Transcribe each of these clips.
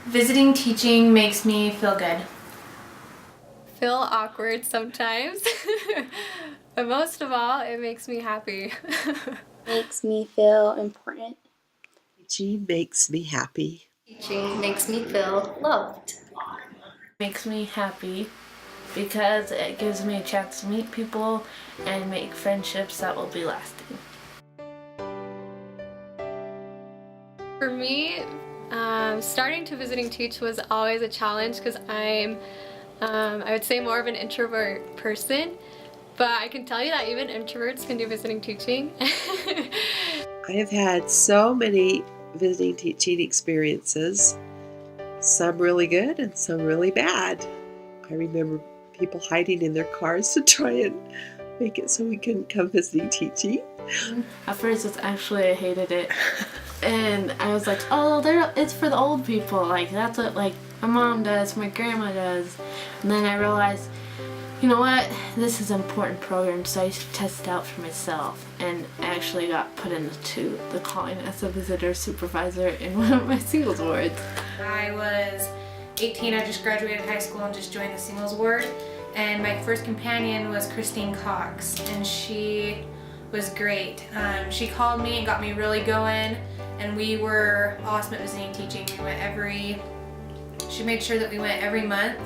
Visiting teaching makes me feel good. Feel awkward sometimes, but most of all, it makes me happy. Makes me feel important. Teaching makes me happy. Teaching makes me feel loved. Makes me happy because it gives me a chance to meet people and make friendships that will be lasting. For me, starting to visiting teach was always a challenge because I'm, I would say, more of an introvert person, but I can tell you that even introverts can do visiting teaching. I have had so many visiting teaching experiences, some really good and some really bad. I remember people hiding in their cars to try and make it so we couldn't come visiting teaching. At first, I hated it. And I was like, oh, it's for the old people. Like, that's what, like, my mom does, my grandma does. And then I realized, you know what? This is an important program, so I should test it out for myself. And I actually got put into the calling as a visitor supervisor in one of my singles wards. I was 18, I just graduated high school and just joined the singles ward. And my first companion was Christine Cox, and she was great. She called me and got me really going, and we were awesome at visiting teaching. She made sure that we went every month.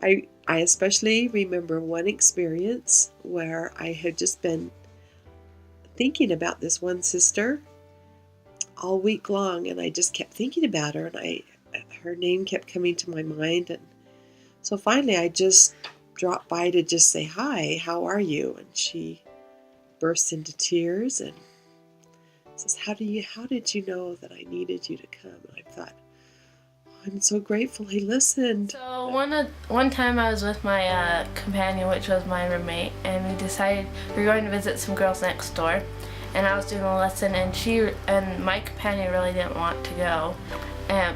I especially remember one experience where I had just been thinking about this one sister all week long, and I just kept thinking about her, and her name kept coming to my mind, and so finally I just dropped by to just say, hi, how are you? And she burst into tears and says, how did you know that I needed you to come? And I thought, I'm so grateful he listened. So one time I was with my companion, which was my roommate, and we decided we were going to visit some girls next door. And I was doing a lesson, and my companion really didn't want to go,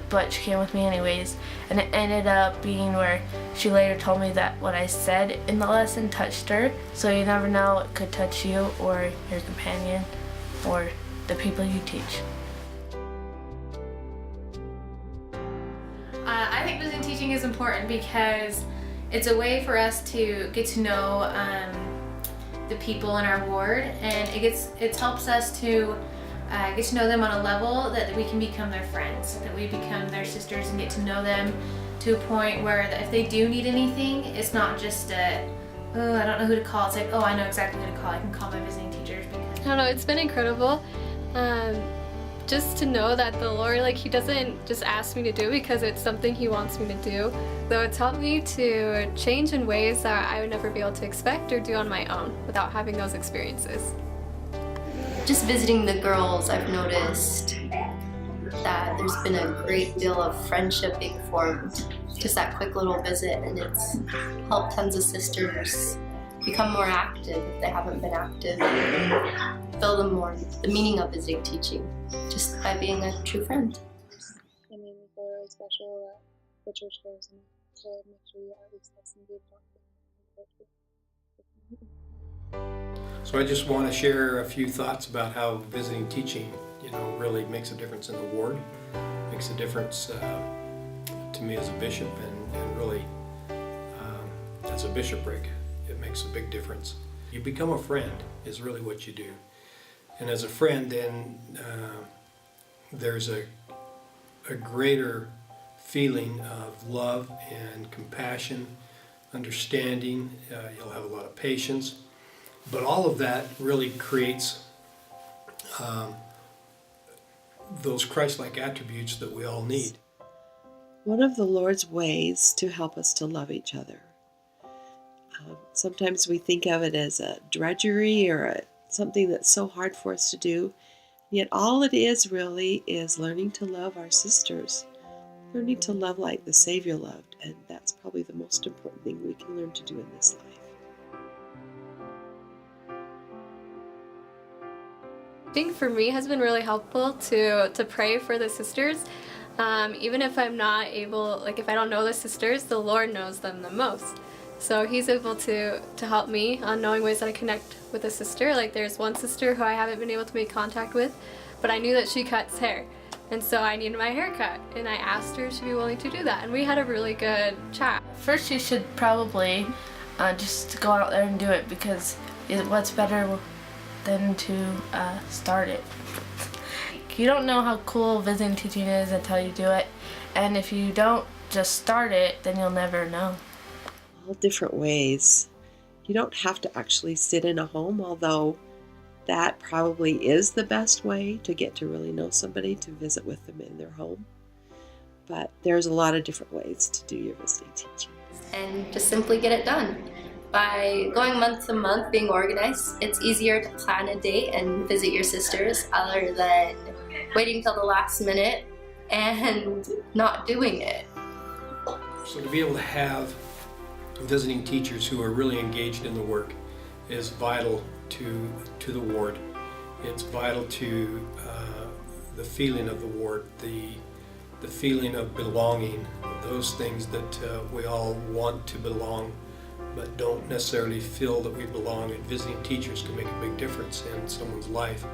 but she came with me anyways. And it ended up being where she later told me that what I said in the lesson touched her. So you never know, it could touch you or your companion or the people you teach. I think visiting teaching is important because it's a way for us to get to know the people in our ward, and it helps us to get to know them on a level that we can become their friends, that we become their sisters and get to know them to a point where if they do need anything, it's not just I don't know who to call. It's like, oh, I know exactly who to call. I can call my visiting teachers. I don't know, it's been incredible. Just to know that the Lord, like, He doesn't just ask me to do because it's something He wants me to do. So it's helped me to change in ways that I would never be able to expect or do on my own without having those experiences. Just visiting the girls, I've noticed that there's been a great deal of friendship being formed. Just that quick little visit, and it's helped tons of sisters become more active if they haven't been active, and feel them more the meaning of visiting teaching just by being a true friend. I mean, it's really special that the church goes and to make sure you at least have somebody to talk to. So I just want to share a few thoughts about how visiting teaching, really makes a difference in the ward, makes a difference to me as a bishop, and really as a bishopric, it makes a big difference. You become a friend is really what you do. And as a friend, then there's a greater feeling of love and compassion, understanding. You'll have a lot of patience. But all of that really creates those Christ-like attributes that we all need. One of the Lord's ways to help us to love each other. Sometimes we think of it as a drudgery or something that's so hard for us to do. Yet all it is really is learning to love our sisters, learning to love like the Savior loved, and that's probably the most important thing we can learn to do in this life. I think for me has been really helpful to pray for the sisters. Even if I'm not able, like if I don't know the sisters, the Lord knows them the most. So He's able to help me on knowing ways that I connect with a sister. Like there's one sister who I haven't been able to make contact with, but I knew that she cuts hair. And so I needed my hair cut, and I asked her if she'd be willing to do that, and we had a really good chat. First, you should probably just go out there and do it, because what's better than to start it. You don't know how cool visiting teaching is until you do it, and if you don't just start it, then you'll never know. All different ways. You don't have to actually sit in a home, although that probably is the best way to get to really know somebody, to visit with them in their home. But there's a lot of different ways to do your visiting teaching. And just simply get it done. By going month to month, being organized, it's easier to plan a date and visit your sisters other than waiting till the last minute and not doing it. So to be able to have visiting teachers who are really engaged in the work is vital to the ward. It's vital to the feeling of the ward, the feeling of belonging, those things that we all want to belong but don't necessarily feel that we belong, and visiting teachers can make a big difference in someone's life.